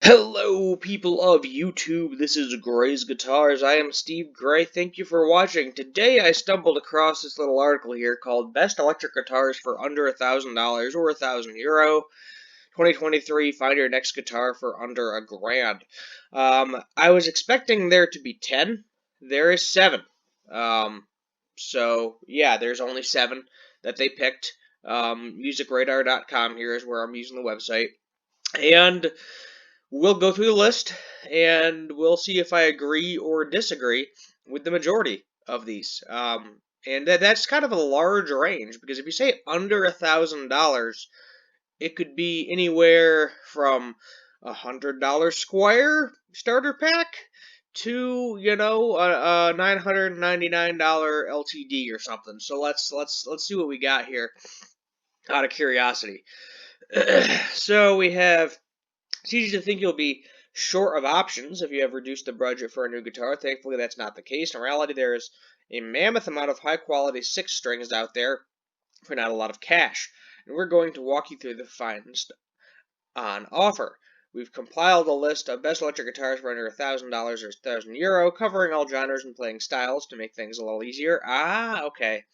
Hello, people of YouTube. This is Gray's Guitars. I am Steve Gray. Thank you for watching. Today, I stumbled across this little article here called "Best Electric Guitars for Under $1,000 or €1,000." 2023. Find your next guitar for under $1,000. I was expecting there to be 10. There is 7. So yeah, there's only 7 that they picked. Musicradar.com here is where I'm using the website, and we'll go through the list and we'll see if I agree or disagree with the majority of these. And that's kind of a large range, because if you say under $1,000, it could be anywhere from $100 Squire starter pack to a $999 LTD or something. So let's see what we got here out of curiosity. So we have. It's easy to think you'll be short of options if you have reduced the budget for a new guitar. Thankfully, that's not the case. In reality, there is a mammoth amount of high-quality 6-strings out there for not a lot of cash, and we're going to walk you through the finest on offer. We've compiled a list of best electric guitars for under $1,000 or €1,000, covering all genres and playing styles to make things a little easier. Okay.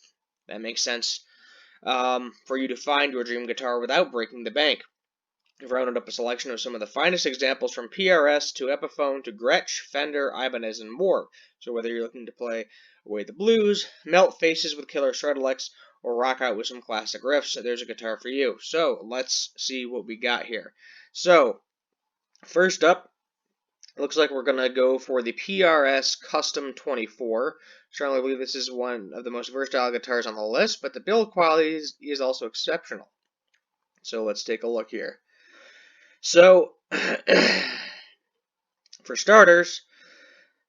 That makes sense. For you to find your dream guitar without breaking the bank. We've rounded up a selection of some of the finest examples from PRS to Epiphone to Gretch, Fender, Ibanez, and more. So whether you're looking to play away the blues, melt faces with killer shredlicks, or rock out with some classic riffs, there's a guitar for you. So let's see what we got here. So first up, it looks like we're going to go for the PRS Custom 24. Strongly believe this is one of the most versatile guitars on the list, but the build quality is also exceptional. So let's take a look here. So, for starters,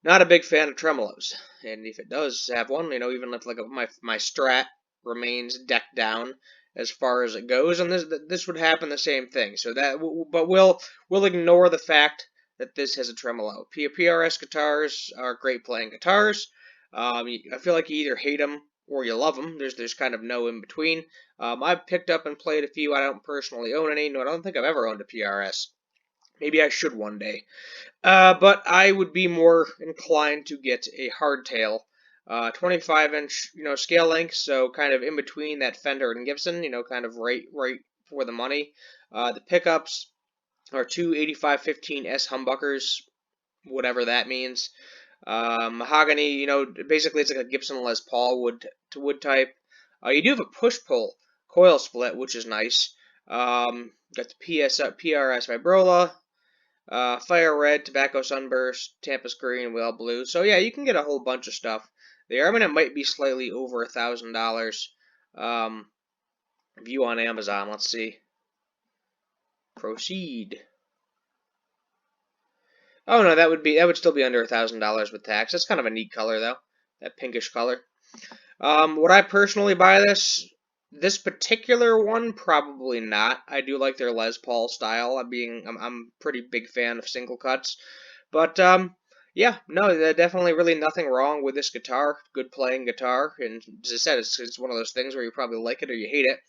not a big fan of tremolos, and if it does have one, even if like my Strat remains decked down as far as it goes, and this would happen the same thing. So but we'll ignore the fact that this has a tremolo. PRS guitars are great playing guitars. I feel like you either hate them or you love them. There's kind of no in between. I've picked up and played a few. I don't personally own any. No, I don't think I've ever owned a PRS. Maybe I should one day. But I would be more inclined to get a hardtail, 25-inch, scale length, so kind of in between that Fender and Gibson, kind of right for the money. The pickups are two 8515S humbuckers, whatever that means. Mahogany, basically it's like a Gibson Les Paul wood type. You do have a push-pull coil split, which is nice. Got the PRS Vibrola, Fire Red, Tobacco Sunburst, Tampa Green, Whale Blue. So yeah, you can get a whole bunch of stuff there. I mean, it might be slightly over $1,000. View on Amazon. Let's see. Proceed. Oh no, that would still be under $1,000 with tax. That's kind of a neat color though, that pinkish color. Would I personally buy this particular one? Probably not. I do like their Les Paul style. I'm a pretty big fan of single cuts, but yeah, no, definitely really nothing wrong with this guitar. Good playing guitar, and as I said, it's one of those things where you probably like it or you hate it.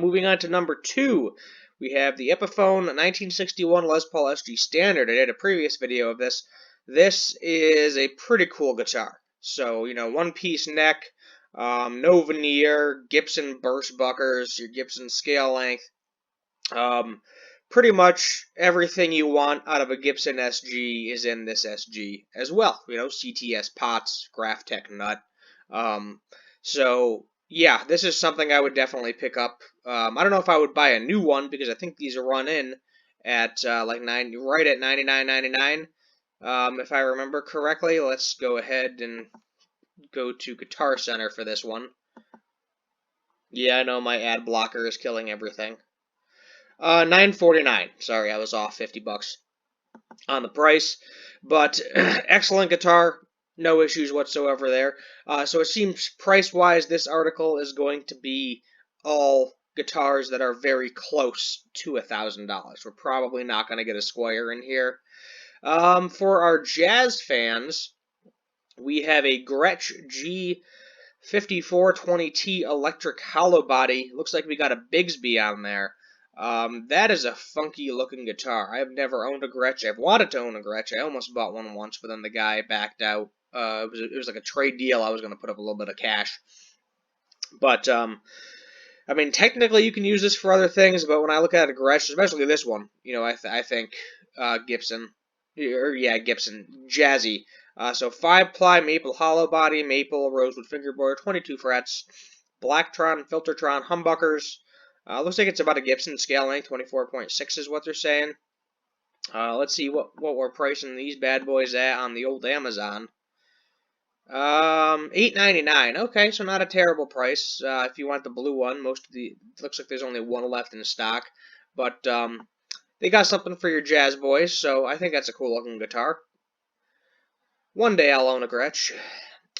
Moving on to number 2, we have the Epiphone 1961 Les Paul SG Standard. I did a previous video of this. This is a pretty cool guitar. So, one-piece neck, no veneer, Gibson burst buckers, your Gibson scale length. Pretty much everything you want out of a Gibson SG is in this SG as well. CTS pots, Graphtec nut. So yeah, this is something I would definitely pick up. I don't know if I would buy a new one, because I think these are run in at right at $99.99. If I remember correctly. Let's go ahead and go to Guitar Center for this one. Yeah, I know my ad blocker is killing everything. $9.49. Sorry, I was off $50 on the price, but excellent guitar. No issues whatsoever there. So it seems price-wise, this article is going to be all guitars that are very close to $1,000. We're probably not going to get a Squire in here. For our jazz fans, we have a Gretch G5420T electric hollow body. Looks like we got a Bigsby on there. That is a funky looking guitar. I've never owned a Gretch. I've wanted to own a Gretch. I almost bought one once, but then the guy backed out. It was like a trade deal. I was going to put up a little bit of cash. But, I mean, technically you can use this for other things, but when I look at a Gretch, especially this one, you know, I think Gibson, Gibson, jazzy. So 5-ply maple hollow body, maple, rosewood fingerboard, 22 frets, Blacktron, Filtertron, humbuckers. Looks like it's about a Gibson scale length, 24.6 is what they're saying. Let's see what we're pricing these bad boys at on the old Amazon. $8.99. Okay, so not a terrible price. If you want the blue one, looks like there's only one left in stock, but they got something for your jazz boys, so I think that's a cool looking guitar. One day I'll own a Gretch.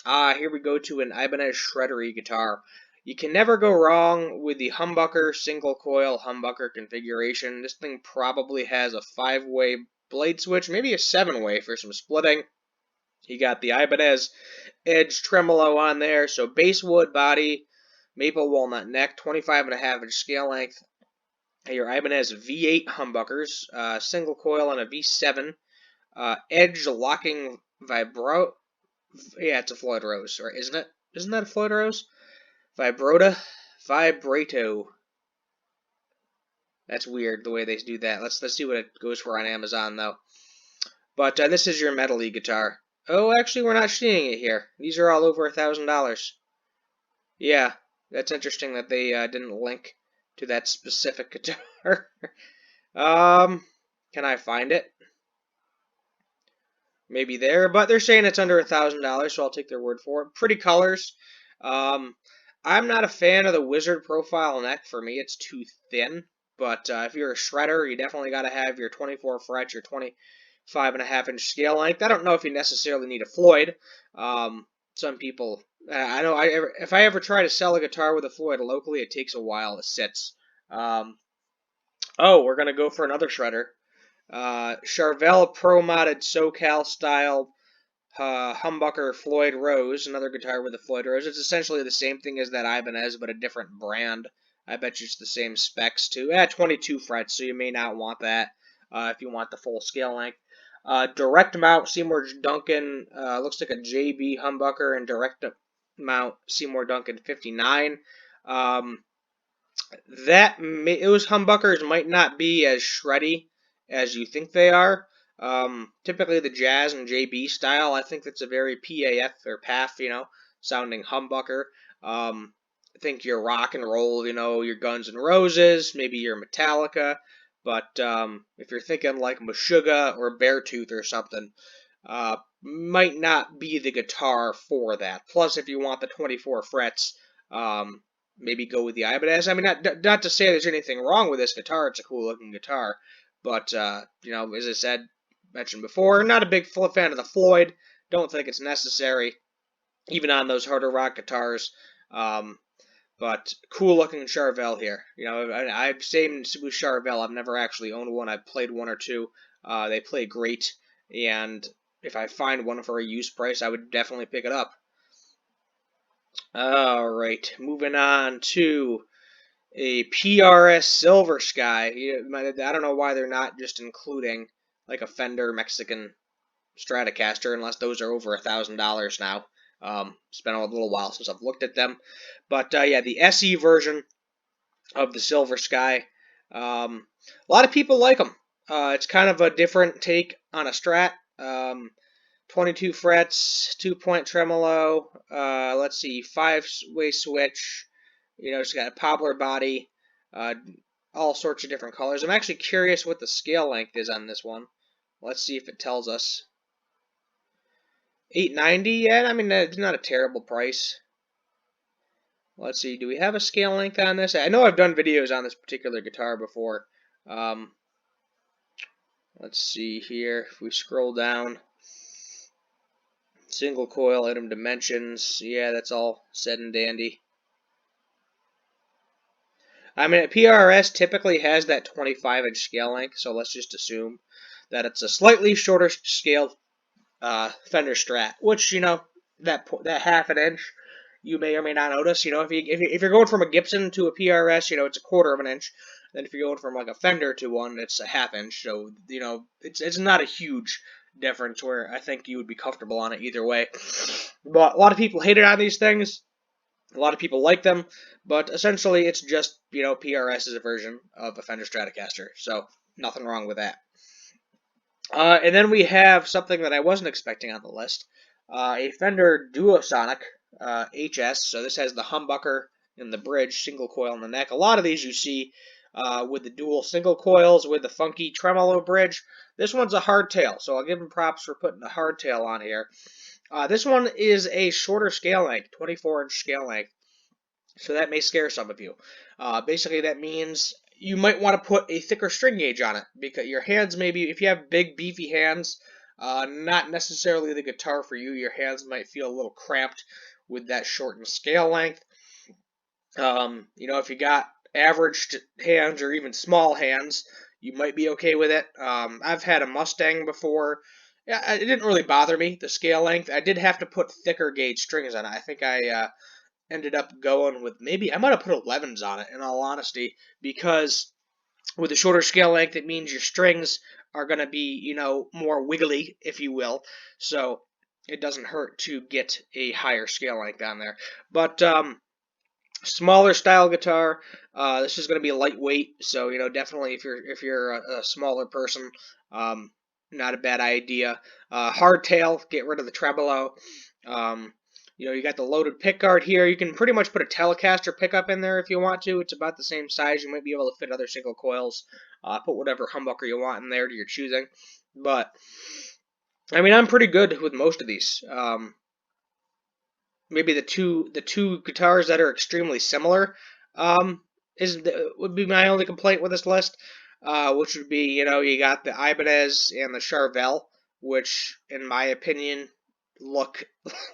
Here we go to an Ibanez shreddery guitar. You can never go wrong with the humbucker single coil humbucker configuration. This thing probably has a 5-way blade switch, maybe a 7-way for some splitting. You got the Ibanez edge tremolo on there, so basswood body, maple walnut neck, 25.5-inch scale length. Your Ibanez V8 humbuckers, single coil on a V7, edge locking vibro. Yeah, it's a Floyd Rose, or isn't it? Isn't that a Floyd Rose? Vibrato. That's weird the way they do that. Let's see what it goes for on Amazon though. But this is your metal-y guitar. Oh, actually, we're not seeing it here. These are all over $1,000. Yeah, that's interesting that they didn't link to that specific guitar. Can I find it? Maybe there, but they're saying it's under $1,000, so I'll take their word for it. Pretty colors. I'm not a fan of the wizard profile neck. For me, it's too thin. But if you're a shredder, you definitely got to have your 24 frets, your 25.5-inch scale length. I don't know if you necessarily need a Floyd. Some people, I know, if I ever try to sell a guitar with a Floyd locally, it takes a while. It sits. Oh, we're gonna go for another shredder. Charvel Pro modded SoCal style humbucker Floyd Rose, another guitar with a Floyd Rose. It's essentially the same thing as that Ibanez, but a different brand. I bet you it's the same specs too. 22 frets, so you may not want that if you want the full scale length. Direct mount Seymour Duncan, looks like a JB humbucker, and direct mount Seymour Duncan 59. Those humbuckers might not be as shreddy as you think they are. Typically the Jazz and JB style, I think that's a very PAF or PAF, sounding humbucker. I think your rock and roll, your Guns N' Roses, maybe your Metallica. But if you're thinking like Meshuggah or Beartooth or something, might not be the guitar for that. Plus, if you want the 24 frets, maybe go with the Ibanez. I mean, not to say there's anything wrong with this guitar. It's a cool looking guitar. But, as I mentioned before, not a big fan of the Floyd. Don't think it's necessary, even on those harder rock guitars. But cool looking Charvel here. I've seen with Charvel. I've never actually owned one. I've played one or two. They play great. And if I find one for a used price, I would definitely pick it up. Alright, moving on to a PRS Silver Sky. I don't know why they're not just including like a Fender Mexican Stratocaster, unless those are over $1,000 now. It's been a little while since I've looked at them. But yeah, the SE version of the Silver Sky. A lot of people like them. It's kind of a different take on a Strat. 22 frets, 2-point tremolo. Let's see, 5-way switch. It's got a poplar body. All sorts of different colors. I'm actually curious what the scale length is on this one. Let's see if it tells us. $8.90. Yeah, I mean, it's not a terrible price. Let's see, do we have a scale length on this? I know I've done videos on this particular guitar before. Let's see here. If we scroll down, single coil, item dimensions. Yeah, that's all said and dandy. I mean, PRS typically has that 25-inch scale length, so let's just assume that it's a slightly shorter scale Fender Strat, which, that half an inch, you may or may not notice. If you're going from a Gibson to a PRS, it's a 1/4 of an inch. Then if you're going from like a Fender to one, it's a 1/2 inch. So you know, it's not a huge difference where I think you would be comfortable on it either way. But a lot of people hate it on these things. A lot of people like them, but essentially it's just, you know, PRS's version of a Fender Stratocaster. So nothing wrong with that. And then we have something that I wasn't expecting on the list, a Fender Duo Sonic HS. So this has the humbucker in the bridge, single coil in the neck. A lot of these you see with the dual single coils with the funky tremolo bridge. This one's a hardtail, so I'll give them props for putting a hardtail on here. This one is a shorter scale length, 24-inch scale length, so that may scare some of you. Basically, that means you might want to put a thicker string gauge on it, because your hands maybe, if you have big, beefy hands, not necessarily the guitar for you. Your hands might feel a little cramped with that shortened scale length. You know, if you got average hands or even small hands, you might be okay with it. I've had a Mustang before. Yeah, it didn't really bother me, the scale length. I did have to put thicker gauge strings on it. I think I ended up going with, maybe I might have put 11s on it, in all honesty, because with a shorter scale length, it means your strings are going to be, you know, more wiggly, if you will. So it doesn't hurt to get a higher scale length on there. But smaller style guitar. This is going to be lightweight, so you know, definitely if you're a smaller person, not a bad idea. Hardtail, get rid of the tremolo. You know, you got the loaded pickguard here. You can pretty much put a Telecaster pickup in there if you want to. It's about the same size. You might be able to fit other single coils. Put whatever humbucker you want in there to your choosing. But I mean, I'm pretty good with most of these. Maybe the two guitars that are extremely similar would be my only complaint with this list, which would be, you know, you got the Ibanez and the Charvel, which in my opinion look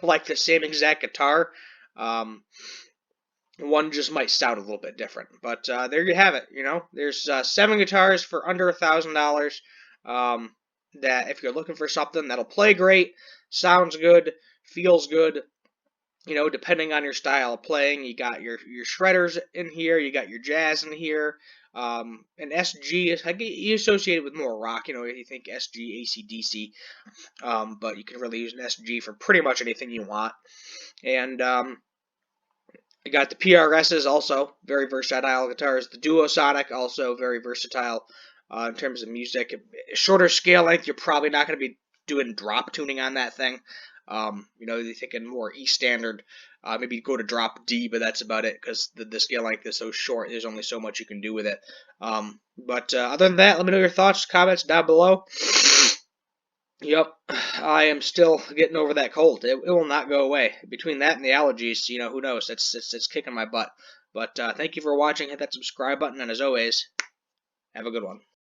like the same exact guitar. One just might sound a little bit different, but there you have it. You know, there's 7 guitars for under $1,000. That if you're looking for something that'll play great, sounds good, feels good, you know, depending on your style of playing, you got your shredders in here, you got your jazz in here, and SG is, I get you associated with more rock, you know, you think SG, AC/DC, but you can really use an SG for pretty much anything you want. And you got the PRSs, also very versatile guitars. The Duo Sonic, also very versatile in terms of music. Shorter scale length, you're probably not going to be doing drop tuning on that thing. You know, you're thinking more E standard, maybe go to drop D, but that's about it, because the scale length is so short, there's only so much you can do with it. But other than that, let me know your thoughts, comments down below. Yep, I am still getting over that cold. It will not go away. Between that and the allergies, you know, who knows? It's kicking my butt. But thank you for watching. Hit that subscribe button, and as always, have a good one.